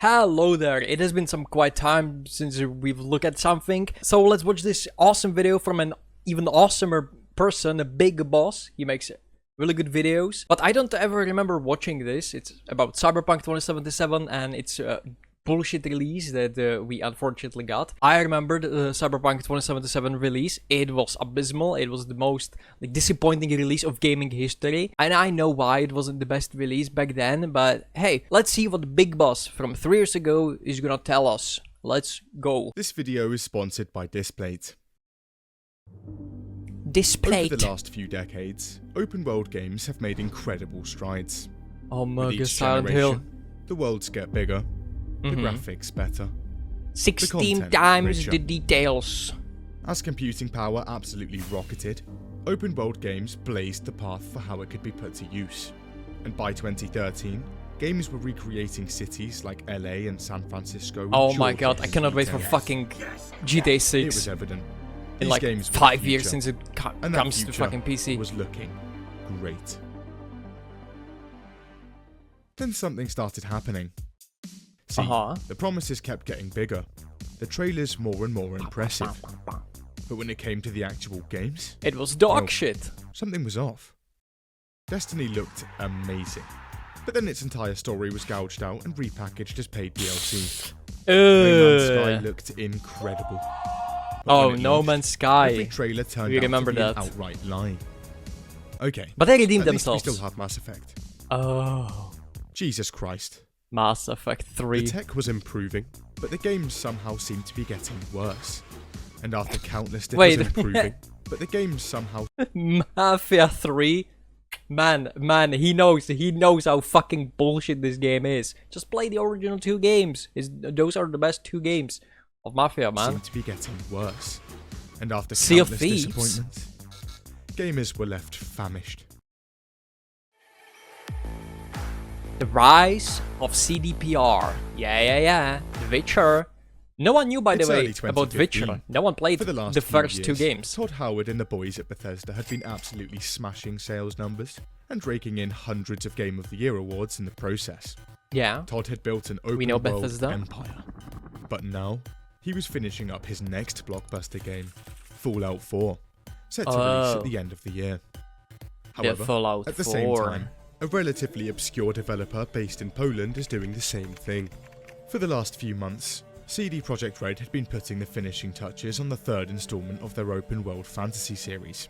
Hello there, it has been some quite time since we've looked at something, so let's watch this awesome video from an even awesomer person, a big boss. He makes really good videos, but I don't ever remember watching this. It's about Cyberpunk 2077 and it's a bullshit release that we unfortunately got. I remember the Cyberpunk 2077 release. It was abysmal. It was the most disappointing release of gaming history, and I know why it wasn't the best release back then, but hey, let's see what the big boss from 3 years ago is gonna tell us. Let's go. This video is sponsored by Displate. Displate. Over the last few decades, open world games have made incredible strides. Oh my With god, each Silent Hill. generation, the worlds get bigger, the graphics better, 16 content times richer. the details. As computing power absolutely rocketed, open world games blazed the path for how it could be put to use. And by 2013, games were recreating cities like LA and San Francisco. Oh with my god, I gorgeous cannot wait for details. fucking GTA It 6 was evident. in These like games were the 5 years future, since it and that comes to future fucking PC. was looking great. Then something started happening. See, the promises kept getting bigger, the trailers more and more impressive. But when it came to the actual games, It was dog Well, shit. something was off. Destiny looked amazing, but then its entire story was gouged out and repackaged as paid DLC. No Man's Sky looked incredible. But Oh, when it No launched, Man's every Sky. trailer turned We out remember to be that. an outright lie. Okay, But they redeemed at least we themselves. still have Mass Effect. Oh, Jesus Christ. Mass Effect The 3. tech was improving, but the games somehow seemed to be getting worse. And after countless Wait. was improving, but the games somehow Mafia 3. Man, he knows how fucking bullshit this game is. Just play the original 2 games. Those are the best 2 games of Mafia, man. seemed to be getting worse. And after Sea of countless Thieves. disappointments, gamers were left famished. The rise of CDPR. Yeah. The Witcher. No one knew, by the It's way, early about 2015. Witcher. No one played For the last the few first 2 years, games. Todd Howard and the boys at Bethesda had been absolutely smashing sales numbers and raking in hundreds of Game of the Year awards in the process. Yeah. Todd had built an open know world Bethesda. empire. But now, he was finishing up his next blockbuster game, Fallout 4, set to release Oh. at the end of the year. The However, Fallout at the 4. same time, a relatively obscure developer based in Poland is doing the same thing. For the last few months, CD Projekt Red had been putting the finishing touches on the 3rd installment of their open world fantasy series.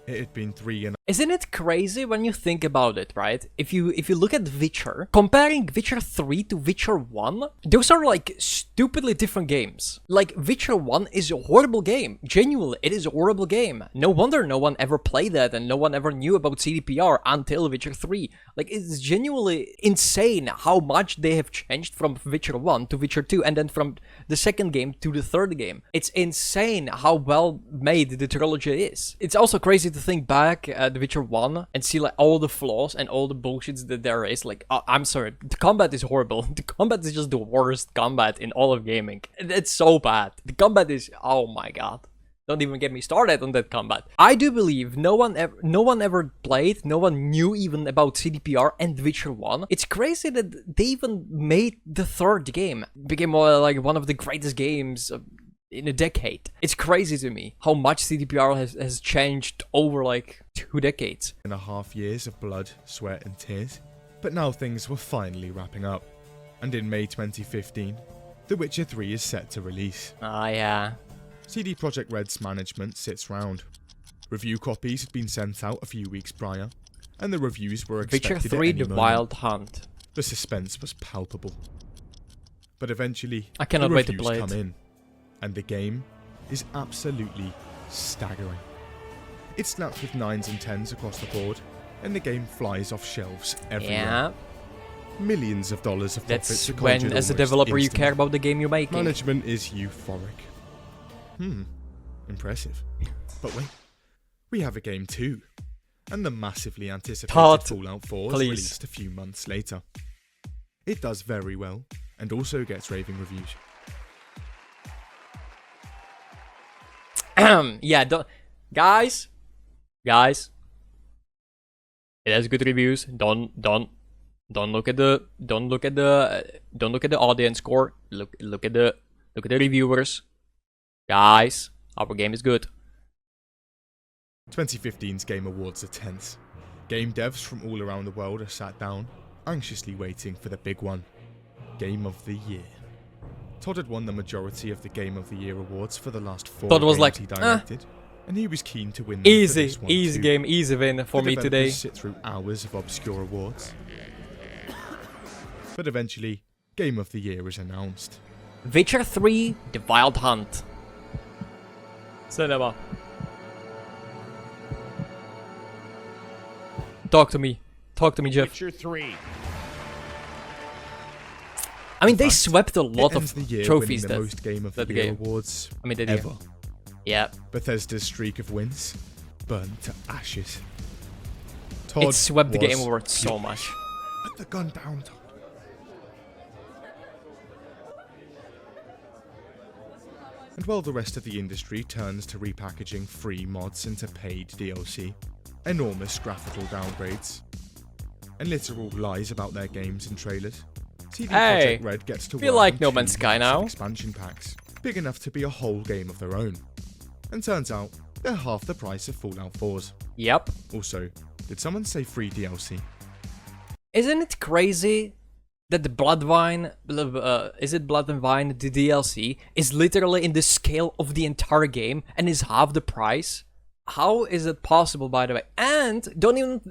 It had been 3.5 Isn't it crazy when you think about it, right? If you look at Witcher, comparing Witcher 3 to Witcher 1, those are like stupidly different games. Like, Witcher 1 is a horrible game. Genuinely, it is a horrible game. No wonder no one ever played that and no one ever knew about CDPR until Witcher 3. Like, it's genuinely insane how much they have changed from Witcher 1 to Witcher 2 and then from the second game to the third game. It's insane how well made the trilogy is. It's also crazy to think back at Witcher 1 and see like all the flaws and all the bullshits that there is. Like, I'm sorry, the combat is horrible. The combat is just the worst combat in all of gaming. It's so bad. The combat is, oh my god. Don't even get me started on that combat. I do believe no one ever played, no one knew even about CDPR and Witcher 1. It's crazy that they even made the third game. It became like one of the greatest games in a decade. It's crazy to me how much CDPR has changed over like 2 decades. years of blood, sweat and tears. But now things were finally wrapping up. And in May 2015, The Witcher 3 is set to release. Ah, yeah. CD Projekt Red's management sits round. Review copies had been sent out a few weeks prior, and the reviews were expected Witcher at 3 any The moment. Wild Hunt. The suspense was palpable. But eventually, I cannot the wait to reviews play come it. in, and the game is absolutely staggering. It snaps with 9s and 10s across the board, and the game flies off shelves everywhere. Yeah. Millions of dollars of profits That's are when, conjured as a almost developer, you instantly. care about the game you're making. Management is euphoric. Impressive. But wait, we have a game too. And the massively anticipated Todd, Fallout 4 is please. released a few months later. It does very well, and also gets raving reviews. Yeah, guys, it has good reviews. Don't Don't look at the audience score. Look at the reviewers. Guys, our game is good. 2015's Game Awards are tense. Game devs from all around the world are sat down, anxiously waiting for the big one. Game of the Year. Todd had won the majority of the Game of the Year awards for the last 4 Todd was games like, he directed, and he was keen to win them easy, for this one easy too. game, easy win for The me today. developers sit through hours of obscure awards. But eventually, Game of the Year is announced. Witcher 3: The Wild Hunt. Cinema. Talk to me, Jeff. Witcher 3. I mean, they fact, swept a lot It ends of the year trophies winning the that. most Game of the that Year game. awards I mean, they did. ever. Yeah, Bethesda's streak of wins burned to ashes. Todd it swept the was Game Awards so furious. much. Put the gun down, Todd. And while the rest of the industry turns to repackaging free mods into paid DLC, enormous graphical downgrades, and literal lies about their games and trailers, CD Hey, Projekt Red gets to feel work like on No 2 Man's Sky massive now. expansion packs, big enough to be a whole game of their own. And turns out, they're half the price of Fallout 4's. Yep. Also, did someone say free DLC? Isn't it crazy that the Bloodwine, is it Blood and Wine, the DLC, is literally in the scale of the entire game and is half the price? How is it possible, by the way? And don't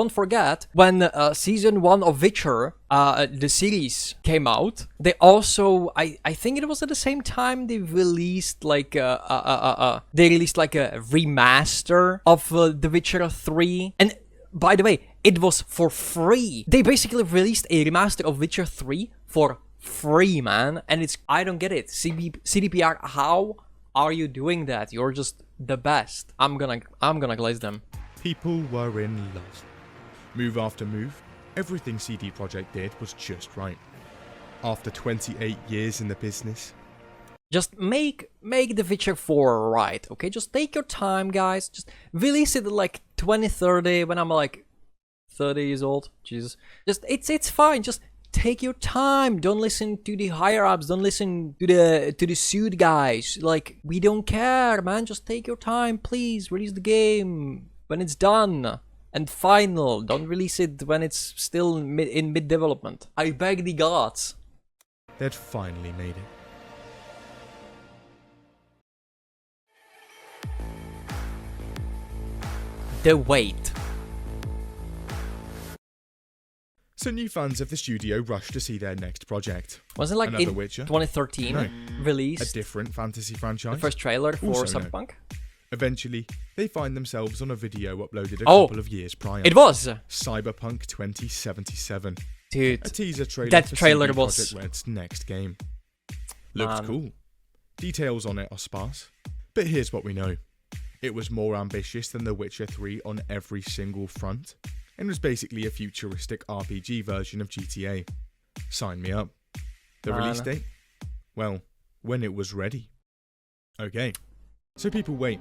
forget when season 1 of Witcher, the series came out. They also, I think it was at the same time they released like a remaster of The Witcher 3. And by the way, it was for free. They basically released a remaster of Witcher 3 for free, man. And it's, I don't get it. CDPR, how are you doing that? You're just the best. I'm gonna glaze them. People were in love. Move after move, everything CD Projekt did was just right. After 28 years in the business, Just make The Witcher 4 right, okay? Just take your time, guys. Just release it like 2030 when I'm like 30 years old. Jesus. Just it's fine. Just take your time. Don't listen to the higher ups. Don't listen to the suit guys. Like, we don't care, man. Just take your time, please. Release the game when it's done and final. Don't release it when it's still in mid development. I beg the gods. they'd finally made it. The wait. So new fans of the studio rushed to see their next project. Was it like Another in Witcher? 2013 No. A released? different fantasy franchise. The first trailer for Also no. Cyberpunk? Eventually, they find themselves on a video uploaded a Oh, couple of years prior. It was! Cyberpunk 2077. Dude, A teaser trailer that for trailer CD was- Projekt Red's next game. Looked Man. cool. Details on it are sparse. But here's what we know. It was more ambitious than The Witcher 3 on every single front, and was basically a futuristic RPG version of GTA. Sign me up. The Man. release date? Well, when it was ready. Okay. So people wait,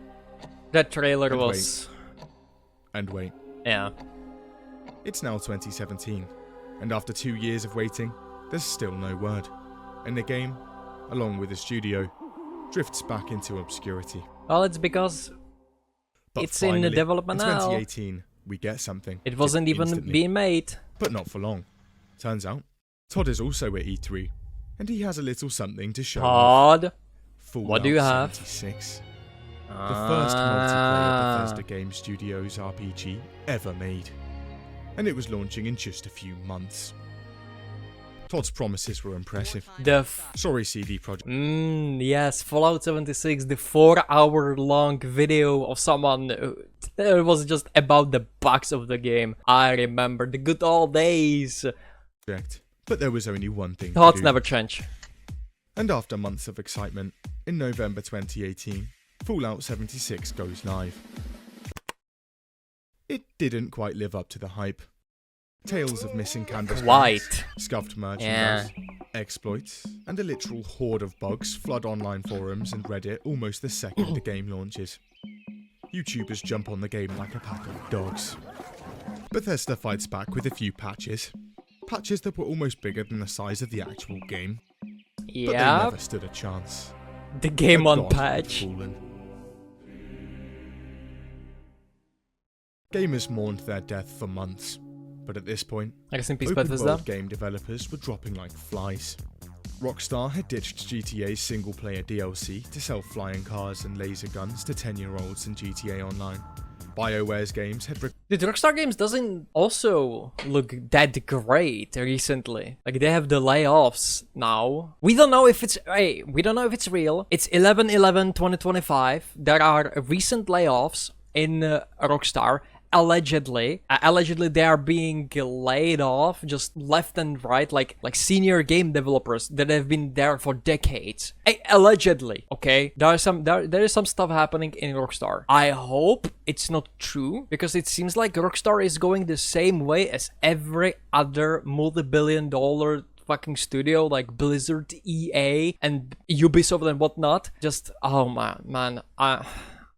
that trailer And was... and wait. Yeah. It's now 2017, and after 2 years of waiting, there's still no word. And the game, along with the studio, drifts back into obscurity. Well, it's because But it's in the finally, development in now. 2018, we get something. It wasn't even instantly. being made. But not for long. Turns out, Todd is also at E3, and he has a little something to show off. Todd. Fallout what do you have? 76. The first multiplayer Ah. Bethesda Game Studios RPG ever made. And it was launching in just a few months. Todd's promises were impressive. The Sorry CD Projekt. yes, Fallout 76, the 4-hour-long video of someone it was just about the bugs of the game. I remember the good old days. But there was only one thing Thoughts to do. never change. And after months of excitement, in November 2018, Fallout 76 goes live. It didn't quite live up to the hype. Tales of missing canvas Quite. packs, scuffed merchandise, exploits, and a literal horde of bugs flood online forums and Reddit almost the second the game launches. YouTubers jump on the game like a pack of dogs. Bethesda fights back with a few patches. Patches that were almost bigger than the size of the actual game. But they Yeah, never stood a chance. the game A on god had patch. fallen. Gamers mourned their death for months, but at this point, Rest in peace, open Bethesda. world game developers were dropping like flies. Rockstar had ditched GTA's single-player DLC to sell flying cars and laser guns to 10-year-olds in GTA Online. BioWare's games had Dude, Rockstar Games doesn't also look that great recently. Like, they have the layoffs now. We don't know if it's real. It's 11/11/2025. There are recent layoffs in Rockstar. Allegedly, they are being laid off just left and right, like senior game developers that have been there for decades. Allegedly, okay. There is some stuff happening in Rockstar. I hope it's not true, because it seems like Rockstar is going the same way as every other multi-billion-dollar fucking studio like Blizzard, EA, and Ubisoft and whatnot. Just oh man,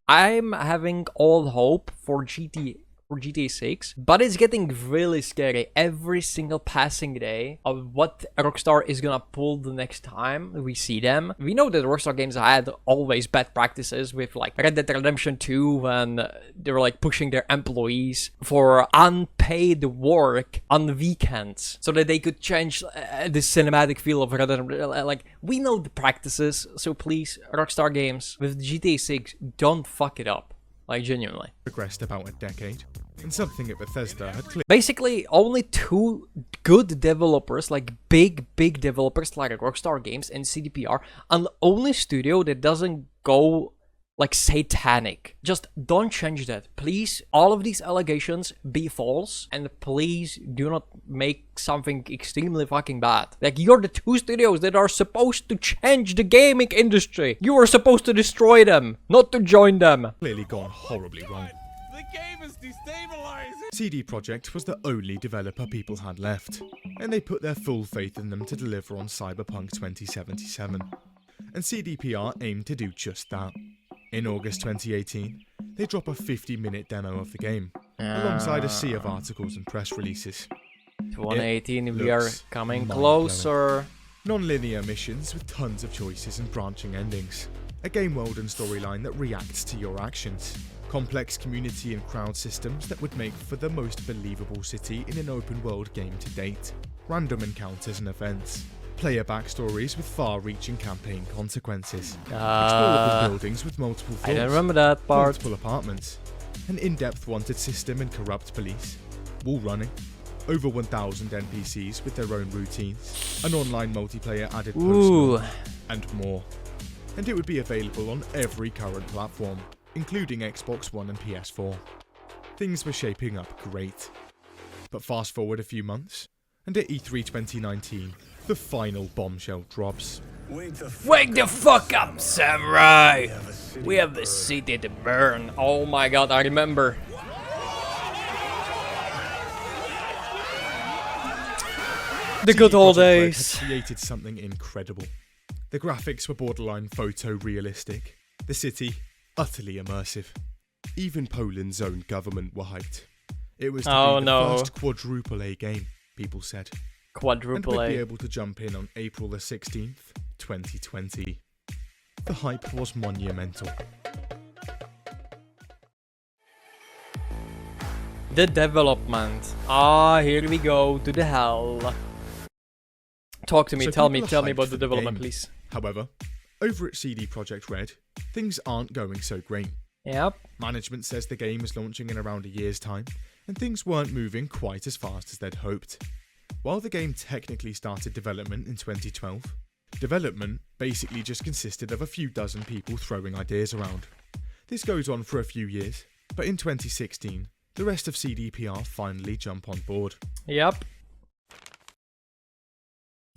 I'm having all hope for GTA 6, but it's getting really scary every single passing day of what Rockstar is gonna pull the next time we see them. We know that Rockstar Games had always bad practices with like Red Dead Redemption 2 when they were like pushing their employees for unpaid work on weekends so that they could change the cinematic feel of Red Dead. Like, we know the practices, so please, Rockstar Games, with GTA 6, don't fuck it up. Like, genuinely. progressed about a decade, and something at Bethesda had clearly Basically, only two good developers, like big developers like Rockstar Games and CDPR, and the only studio that doesn't go like satanic. Just don't change that. Please, all of these allegations be false, and please do not make something extremely fucking bad. Like, you're the two studios that are supposed to change the gaming industry. You are supposed to destroy them, not to join them. gone horribly wrong. The game is destabilizing! CD Projekt was the only developer people had left, and they put their full faith in them to deliver on Cyberpunk 2077. And CDPR aimed to do just that. In August 2018, they drop a 50-minute demo of the game, alongside a sea of articles and press releases. 2018, we are looks coming mind-blowing. closer. Non-linear missions with tons of choices and branching endings. A game world and storyline that reacts to your actions. Complex community and crowd systems that would make for the most believable city in an open world game to date. Random encounters and events. Player backstories with far-reaching campaign consequences. Explorable buildings with multiple floors. I don't remember that part. Multiple apartments. An in-depth wanted system and corrupt police. Wall running. Over 1,000 NPCs with their own routines. An online multiplayer added Ooh. post and more. And it would be available on every current platform, including Xbox One and PS4. Things were shaping up great. But fast forward a few months, and at E3 2019, the final bombshell drops. Wake the fuck up, samurai! We have the city to burn. Oh my god, I remember. The good CD old Projekt Red days. had created something incredible. The graphics were borderline photorealistic. The city, utterly immersive. Even Poland's own government were hyped. It was to Oh, be the no. first quadruple A game, people said. And Quadruple would be A. able to jump in on April the 16th, 2020. The hype was monumental. The development. Ah, here we go to the hell. Talk to me, So tell me people are hyped about for the the development, game. please. However, over at CD Projekt Red, things aren't going so great. Yep. Management says the game is launching in around a year's time, and things weren't moving quite as fast as they'd hoped. While the game technically started development in 2012, development basically just consisted of a few dozen people throwing ideas around. This goes on for a few years, but in 2016, the rest of CDPR finally jump on board. Yep.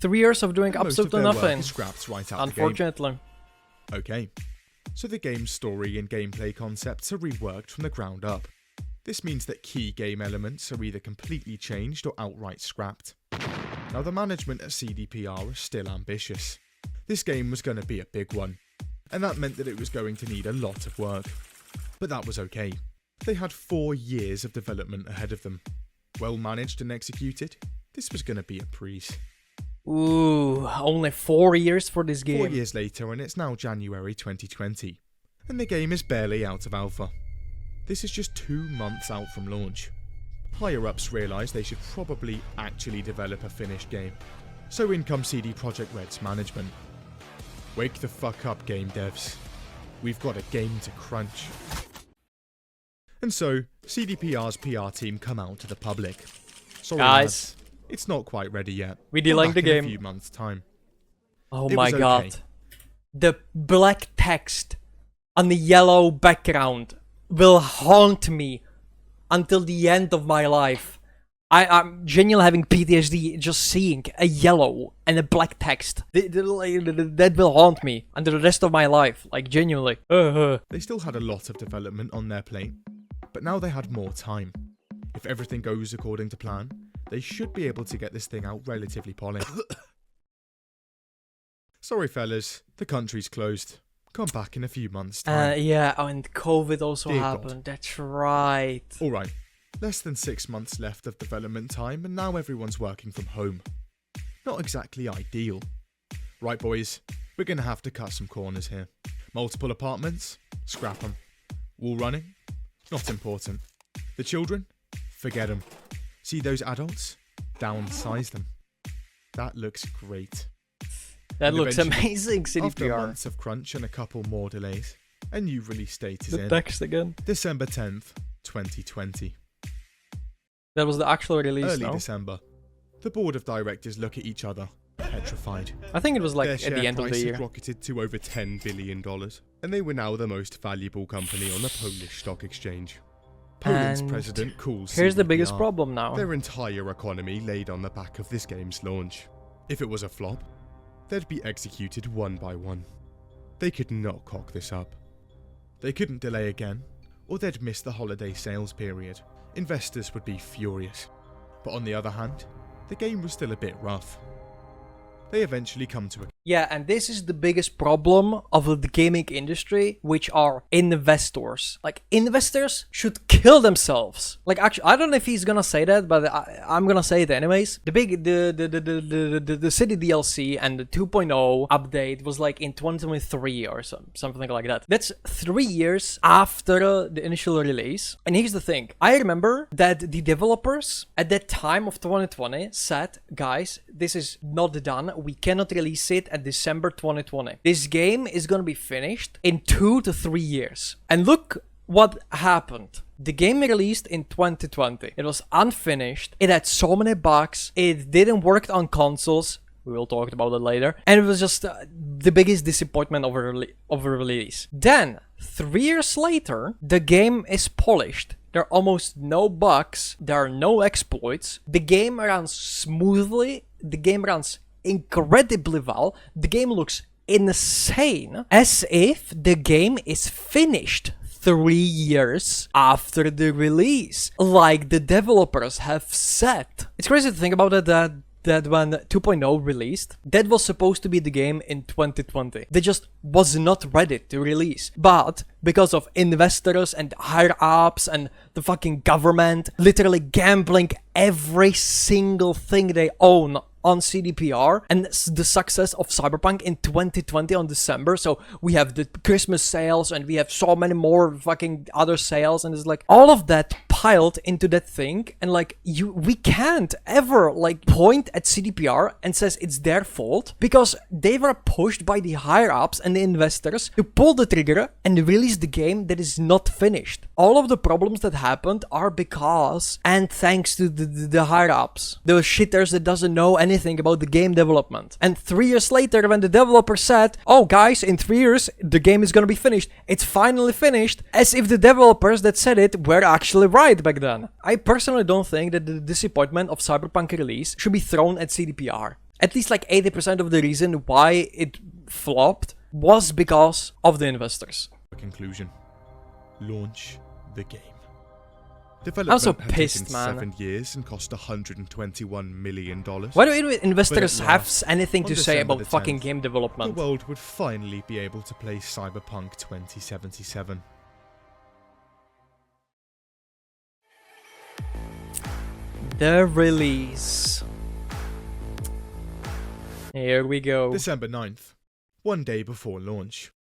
3 years of doing Most of absolutely their work nothing. is scrapped right out the game. Unfortunately. Okay, so the game's story and gameplay concepts are reworked from the ground up. This means that key game elements are either completely changed or outright scrapped. Now the management at CDPR are still ambitious. This game was going to be a big one, and that meant that it was going to need a lot of work. But that was okay. They had 4 years of development ahead of them. Well managed and executed, this was going to be a breeze. Ooh, only 4 years for this game. 4 years later, and it's now January 2020, and the game is barely out of alpha. This is just 2 months out from launch. Higher-ups realise they should probably actually develop a finished game, so in comes CD Projekt Red's management. Wake the fuck up, game devs. We've got a game to crunch. And so, CDPR's PR team come out to the public. Sorry Guys, lads, it's not quite ready yet. we delaying the Back in game. a few months' time. Oh It my was okay. god. The black text on the yellow background will haunt me until the end of my life. I'm genuinely having PTSD just seeing a yellow and a black text. That will haunt me until the rest of my life. Like, genuinely. They still had a lot of development on their plate, but now they had more time. If everything goes according to plan, they should be able to get this thing out relatively polished. Sorry fellas, the country's closed. Come back in a few months' time. Yeah, oh, and COVID also Dear happened. That's right. Alright, less than 6 months left of development time and now everyone's working from home. Not exactly ideal. Right boys, we're gonna have to cut some corners here. Multiple apartments? Scrap them. Wall running? Not important. The children? Forget them. See those adults? Downsize them. That looks great. That And looks eventually, amazing, After CDPR. months of crunch and a couple more delays, a new release date is The in. text again. December 10th, 2020. That was the actual release, Early no? December. The board of directors look at each other, petrified. I think it was like Their at share the end of price the had year. rocketed to over $10 billion, and they were now the most valuable company on the Polish stock exchange. Poland's And president calls Here's the biggest CDPR. problem now. Their entire economy laid on the back of this game's launch. If it was a flop, they'd be executed one by one. They could not cock this up. They couldn't delay again, or they'd miss the holiday sales period. Investors would be furious. But on the other hand, the game was still a bit rough. They eventually come to a Yeah, and this is the biggest problem of the gaming industry, which are investors. Like, investors should kill themselves. Like, actually, I don't know if he's gonna say that, but I'm gonna say it anyways. The City DLC and the 2.0 update was like in 2023 or something like that. That's 3 years after the initial release. And here's the thing. I remember that the developers at that time of 2020 said, guys, this is not done. We cannot release it at December 2020. This game is gonna be finished in 2 to 3 years. And look what happened. The game released in 2020. It was unfinished. It had so many bugs. It didn't work on consoles. We will talk about it later. And it was just the biggest disappointment of a release. Then, 3 years later, the game is polished. There are almost no bugs. There are no exploits. The game runs smoothly. The game runs incredibly well. The game looks insane. As if the game is finished 3 years after the release. Like the developers have said. It's crazy to think about it that when 2.0 released, that was supposed to be the game in 2020. They just was not ready to release. But because of investors and higher-ups and the fucking government literally gambling every single thing they own on CDPR and the success of Cyberpunk in 2020 on December. So we have the Christmas sales and we have so many more fucking other sales, and it's like all of that piled into that thing, and like we can't ever like point at CDPR and says it's their fault, because they were pushed by the higher ups and the investors to pull the trigger and release the game that is not finished. All of the problems that happened are because and thanks to the higher ups, the shitters that doesn't know anything about the game development. And 3 years later, when the developer said, oh guys, in 3 years the game is gonna be finished, it's finally finished, as if the developers that said it were actually right back then. I personally don't think that the disappointment of Cyberpunk release should be thrown at CDPR. At least like 80% of the reason why it flopped was because of the investors. conclusion. Launch the game. I'm Development so had pissed, taken man. 7 years and cost $121 million. Why do investors But at have last, anything on to say December about the fucking 10th, game The development? world would finally be able to play Cyberpunk 2077. The release. Here we go. December 9th, one day before launch.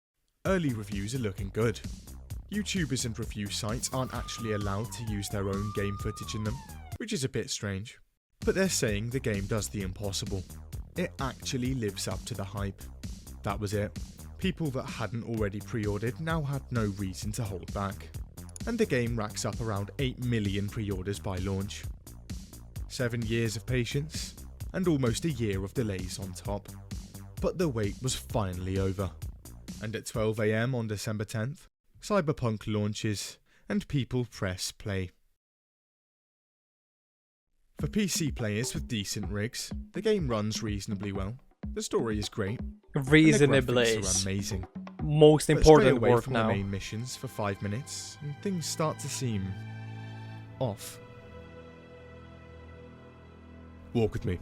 Early reviews are looking good. YouTubers and review sites aren't actually allowed to use their own game footage in them, which is a bit strange. But they're saying the game does the impossible. It actually lives up to the hype. That was it. People that hadn't already pre-ordered now had no reason to hold back. And the game racks up around 8 million pre-orders by launch. 7 years of patience, and almost a year of delays on top. But the wait was finally over. And at 12 AM on December 10th, Cyberpunk launches, and people press play. For PC players with decent rigs, the game runs reasonably well. The story is great. Reasonably And the graphics is are amazing. most But important stray away work from now. the main missions for 5 minutes, and things start to seem off. Walk with me.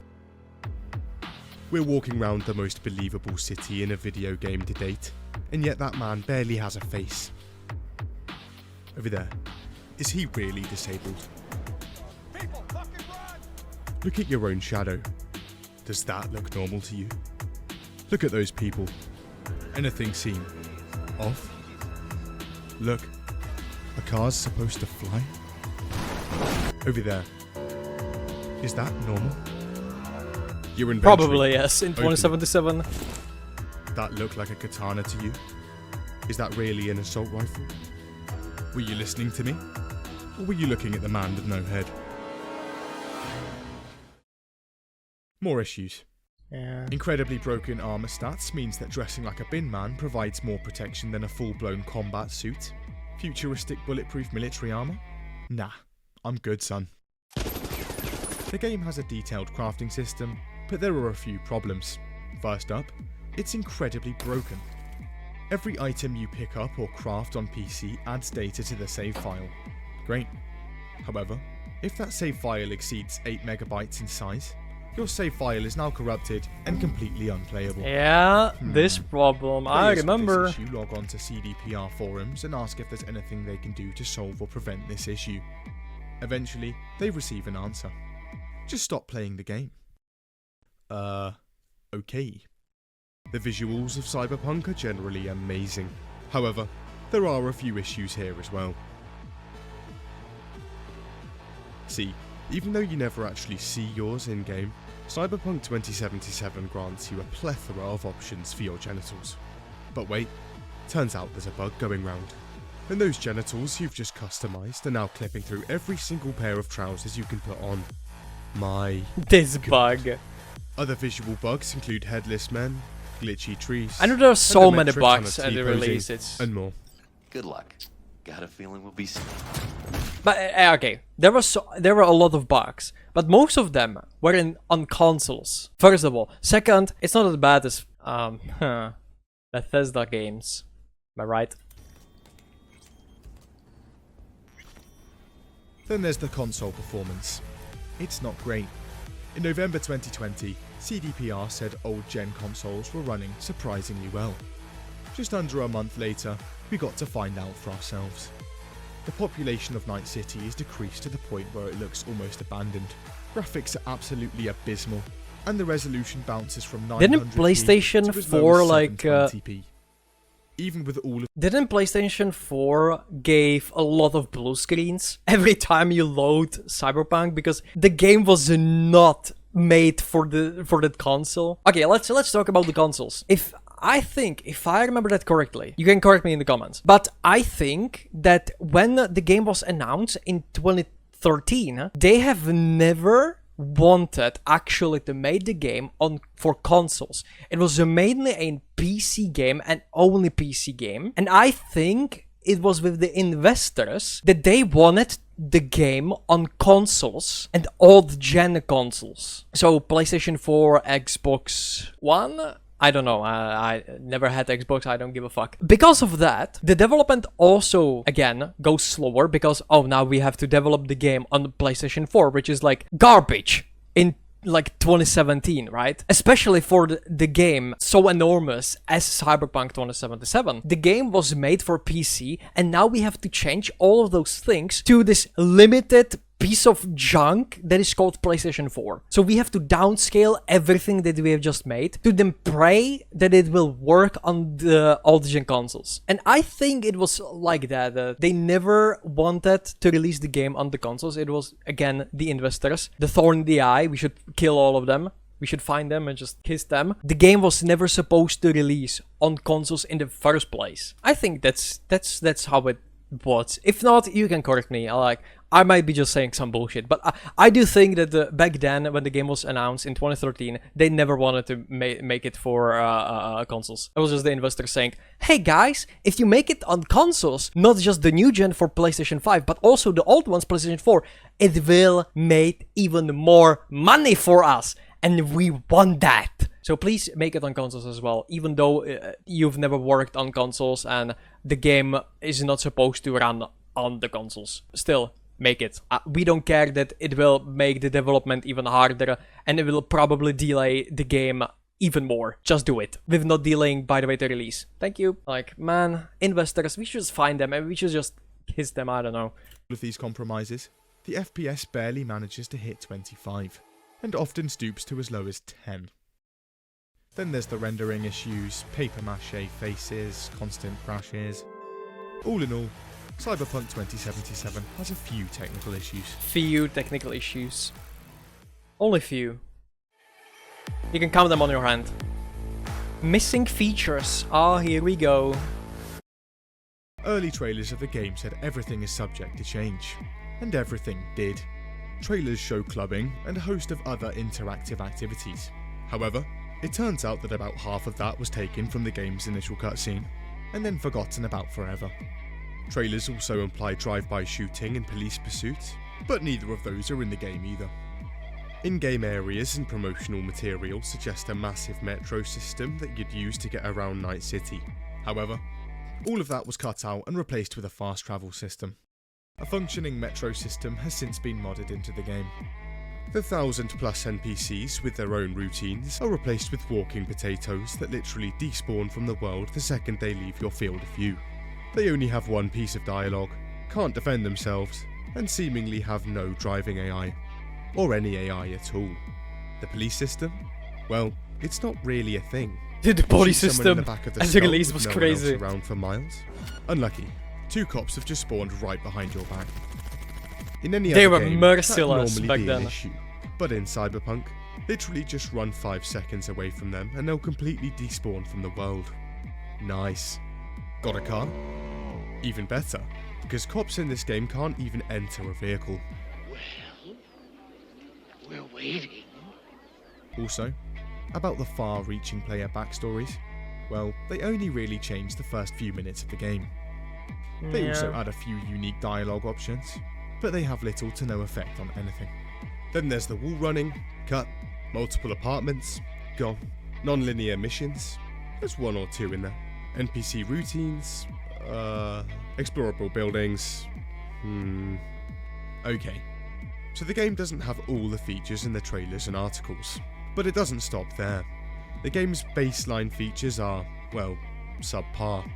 We're walking around the most believable city in a video game to date, and yet that man barely has a face. Over there. Is he really disabled? People, fucking run! Look at your own shadow. Does that look normal to you? Look at those people. Anything seem off? Look, a car's supposed to fly? Over there. Is that normal? Your inventory. Probably yes, in Open. 2077. That look like a katana to you? Is that really an assault rifle? Were you listening to me? Or were you looking at the man with no head? More issues. Yeah. Incredibly broken armor stats means that dressing like a bin man provides more protection than a full-blown combat suit. Futuristic bulletproof military armor? Nah, I'm good, son. The game has a detailed crafting system, but there are a few problems. First up, it's incredibly broken. Every item you pick up or craft on PC adds data to the save file. Great. However, if that save file exceeds 8 megabytes in size, your save file is now corrupted and completely unplayable. Yeah, this problem. I Players with remember. this issue log on to CDPR forums and ask if there's anything they can do to solve or prevent this issue. Eventually, they receive an answer. Just stop playing the game. Okay. The visuals of Cyberpunk are generally amazing. However, there are a few issues here as well. See, even though you never actually see yours in-game, Cyberpunk 2077 grants you a plethora of options for your genitals. But wait, turns out there's a bug going round. And those genitals you've just customised are now clipping through every single pair of trousers you can put on. My This bug. other visual bugs include headless men, glitchy trees, I know there are so many photometric bugs kind at of the T-posing, release. It's and more. Good luck. Got a feeling we'll be. but okay, there were a lot of bugs, but most of them were on consoles. First of all, second, it's not as bad as Bethesda games. Am I right? Then there's the console performance. It's not great. In November 2020, CDPR said old-gen consoles were running surprisingly well. Just under a month later, we got to find out for ourselves. The population of Night City is decreased to the point where it looks almost abandoned. Graphics are absolutely abysmal, and the resolution bounces from 900p Didn't PlayStation to as low 4 as like 720p. Even with all of Didn't PlayStation 4 gave a lot of blue screens every time you load Cyberpunk because the game was not made for that console? Okay, let's talk about the consoles. If I remember that correctly, you can correct me in the comments, but I think that when the game was announced in 2013, they have never wanted actually to make the game for consoles. It was mainly a PC game and only PC game, and I think it was with the investors that they wanted the game on consoles and old gen consoles. So PlayStation 4, Xbox One. I don't know, I never had Xbox, I don't give a fuck. Because of that, the development also, again, goes slower because, oh, now we have to develop the game on the PlayStation 4, which is like garbage in like 2017, right? Especially for the game so enormous as Cyberpunk 2077. The game was made for PC, and now we have to change all of those things to this limited piece of junk that is called PlayStation 4. So we have to downscale everything that we have just made to then pray that it will work on the old-gen consoles. And I think it was like that. They never wanted to release the game on the consoles. It was, again, the investors. The thorn in the eye. We should kill all of them. We should find them and just kiss them. The game was never supposed to release on consoles in the first place. I think that's how it was. If not, you can correct me. I might be just saying some bullshit, but I do think that back then, when the game was announced in 2013, they never wanted to make it for consoles. It was just the investors saying, hey guys, if you make it on consoles, not just the new gen for PlayStation 5, but also the old ones, PlayStation 4, it will make even more money for us, and we want that. So please make it on consoles as well, even though you've never worked on consoles and the game is not supposed to run on the consoles. Still, make it. We don't care that it will make the development even harder and it will probably delay the game even more. Just do it. With not delaying, by the way, the release. Thank you. Like, man, investors, we should just find them and we should just kiss them, I don't know. With these compromises, the FPS barely manages to hit 25, and often stoops to as low as 10. Then there's the rendering issues, paper mache faces, constant crashes. All in all, Cyberpunk 2077 has a few technical issues. Few technical issues. Only few. You can count them on your hand. Missing features. Ah, here we go. Early trailers of the game said everything is subject to change, and everything did. Trailers show clubbing and a host of other interactive activities. However, it turns out that about half of that was taken from the game's initial cutscene, and then forgotten about forever. Trailers also imply drive-by shooting and police pursuit, but neither of those are in the game either. In-game areas and promotional material suggest a massive metro system that you'd use to get around Night City. However, all of that was cut out and replaced with a fast travel system. A functioning metro system has since been modded into the game. The 1,000+ NPCs with their own routines are replaced with walking potatoes that literally despawn from the world the second they leave your field of view. They only have one piece of dialogue, can't defend themselves, and seemingly have no driving AI. Or any AI at all. The police system? Well, it's not really a thing. The police Shoot someone in system the back of the as a skull release with was no one crazy. else around for miles? Unlucky. 2 cops have just spawned right behind your back. In any They other were game, merciless that'd back normally be then. an issue. But in Cyberpunk, literally just run 5 seconds away from them and they'll completely despawn from the world. Nice. Got a car? Even better, because cops in this game can't even enter a vehicle. Well, we're waiting. Also, about the far-reaching player backstories, well, they only really changed the first few minutes of the game. They also add a few unique dialogue options, but they have little to no effect on anything. Then there's the wall running, cut, multiple apartments, gone, non-linear missions, there's 1 or 2 in there, NPC routines, explorable buildings, okay. So the game doesn't have all the features in the trailers and articles, but it doesn't stop there. The game's baseline features are, well, subpar.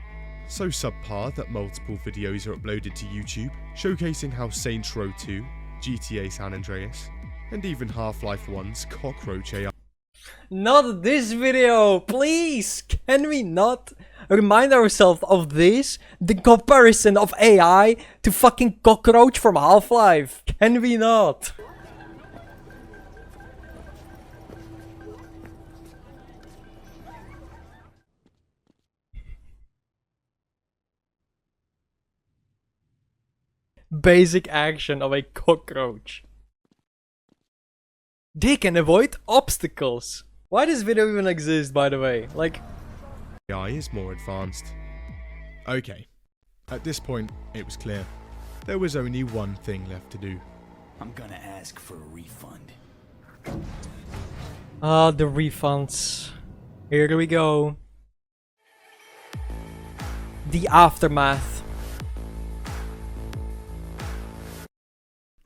So subpar that multiple videos are uploaded to YouTube, showcasing how Saints Row 2, GTA San Andreas, and even Half-Life 1's Cockroach AI. Not this video, please! Can we not remind ourselves of this? The comparison of AI to fucking Cockroach from Half-Life. Can we not? Basic action of a cockroach. They can avoid obstacles. Why does video even exist, by the way? Like, AI is more advanced. Okay, at this point, it was clear. There was only one thing left to do. I'm gonna ask for a refund. ah, the refunds. Here we go. The aftermath.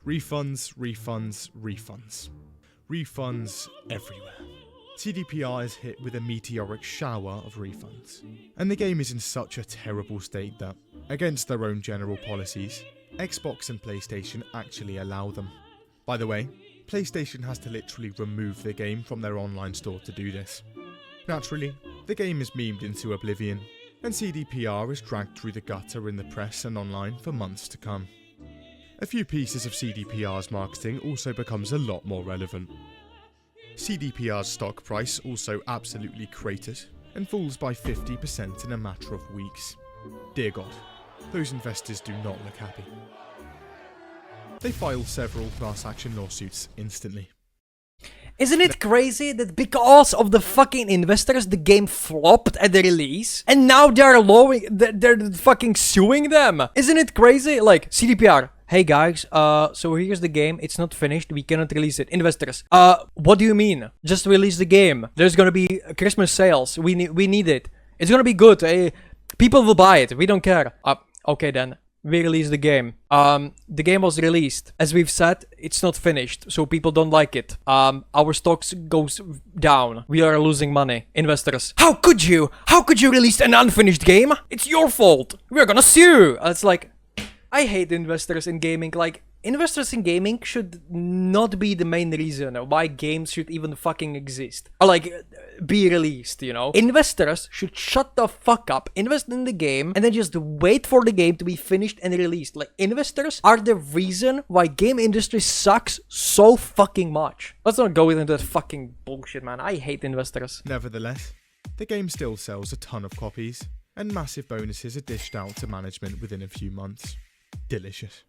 Refunds, refunds, refunds. Refunds everywhere. CDPR is hit with a meteoric shower of refunds. And the game is in such a terrible state that, against their own general policies, Xbox and PlayStation actually allow them. By the way, PlayStation has to literally remove the game from their online store to do this. Naturally, the game is memed into oblivion, and CDPR is dragged through the gutter in the press and online for months to come. A few pieces of CDPR's marketing also becomes a lot more relevant. CDPR's stock price also absolutely craters and falls by 50% in a matter of weeks. Dear God, those investors do not look happy. They file several class action lawsuits instantly. Isn't it crazy that because of the fucking investors, the game flopped at the release, and now they're fucking suing them? Isn't it crazy? Like, CDPR, hey guys, so here's the game, it's not finished, we cannot release it. Investors, what do you mean? Just release the game. There's gonna be Christmas sales, we need it. It's gonna be good, people will buy it, we don't care. Okay then. We released the game. The game was released. As we've said, it's not finished, so people don't like it. Our stocks goes down. We are losing money. Investors, how could you? How could you release an unfinished game? It's your fault. We're gonna sue. It's like, I hate investors in gaming. Like, investors in gaming should not be the main reason why games should even fucking exist. Or like, be released, you know? Investors should shut the fuck up, invest in the game, and then just wait for the game to be finished and released. Like, investors are the reason why game industry sucks so fucking much. Let's not go into that fucking bullshit, man. I hate investors. Nevertheless, the game still sells a ton of copies, and massive bonuses are dished out to management within a few months. Delicious.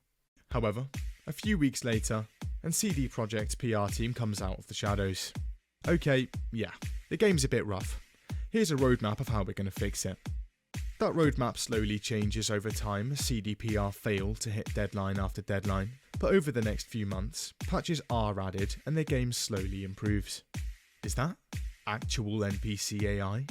However, a few weeks later, and CD Projekt's PR team comes out of the shadows. Okay, yeah, the game's a bit rough. Here's a roadmap of how we're going to fix it. That roadmap slowly changes over time as CDPR fail to hit deadline after deadline, but over the next few months, patches are added and the game slowly improves. Is that actual NPC AI?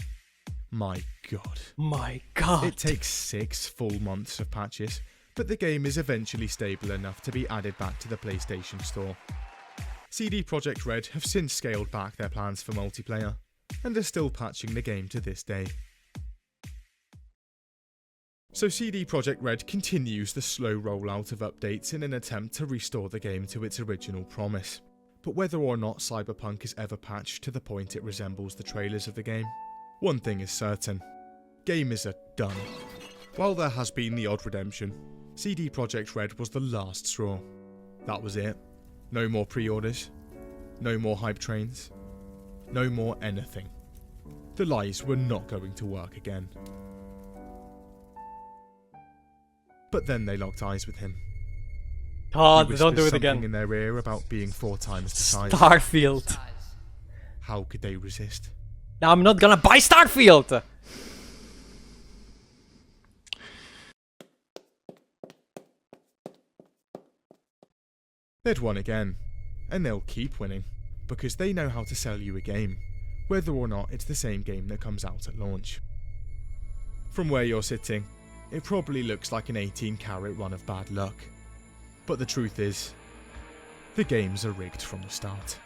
My god. My god. It takes 6 full months of patches, but the game is eventually stable enough to be added back to the PlayStation Store. CD Projekt Red have since scaled back their plans for multiplayer, and are still patching the game to this day. So CD Projekt Red continues the slow rollout of updates in an attempt to restore the game to its original promise. But whether or not Cyberpunk is ever patched to the point it resembles the trailers of the game, one thing is certain: gamers are done. While there has been the odd redemption, CD Projekt Red was the last straw. That was it. No more pre-orders. No more hype trains. No more anything. The lies were not going to work again. But then they locked eyes with him. God, He don't do whispers it again. something in their ear about being 4 times the size. Starfield. How could they resist? Now I'm not gonna buy Starfield! They'd won again, and they'll keep winning, because they know how to sell you a game, whether or not it's the same game that comes out at launch. From where you're sitting, it probably looks like an 18-carat run of bad luck. But the truth is, the games are rigged from the start.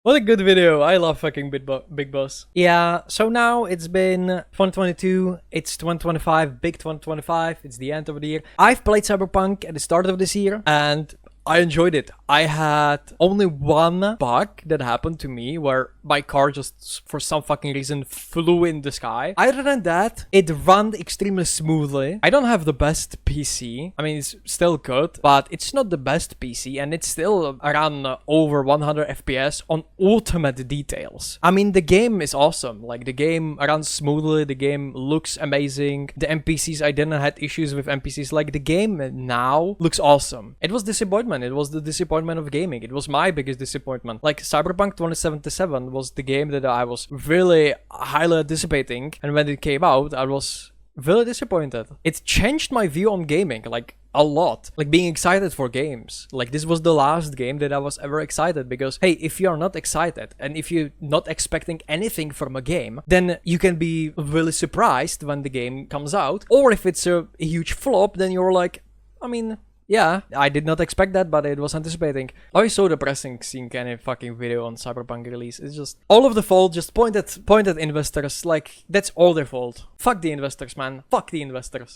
What a good video. I love fucking Big Boss. Yeah, so now it's been 2022, it's 2025, big 2025, it's the end of the year. I've played Cyberpunk at the start of this year, and I enjoyed it. I had only one bug that happened to me where my car just for some fucking reason flew in the sky. Other than that, it ran extremely smoothly. I don't have the best PC. I mean, it's still good, but it's not the best PC, and it's still around over 100 FPS on ultimate details. I mean, the game is awesome. Like, the game runs smoothly, the game looks amazing. The NPCs, I didn't have issues with NPCs. Like, the game now looks awesome. It was disappointment. It was the disappointment of gaming. It was my biggest disappointment. Like, Cyberpunk 2077 was the game that I was really highly anticipating, and when it came out, I was really disappointed. It changed my view on gaming, like, a lot. Like, being excited for games. Like, this was the last game that I was ever excited, because, hey, if you're not excited, and if you're not expecting anything from a game, then you can be really surprised when the game comes out. Or if it's a huge flop, then you're like, I mean, yeah, I did not expect that, but it was anticipating. Always so depressing seeing any fucking video on Cyberpunk release. It's just all of the fault, just point at investors. Like, that's all their fault. Fuck the investors, man. Fuck the investors.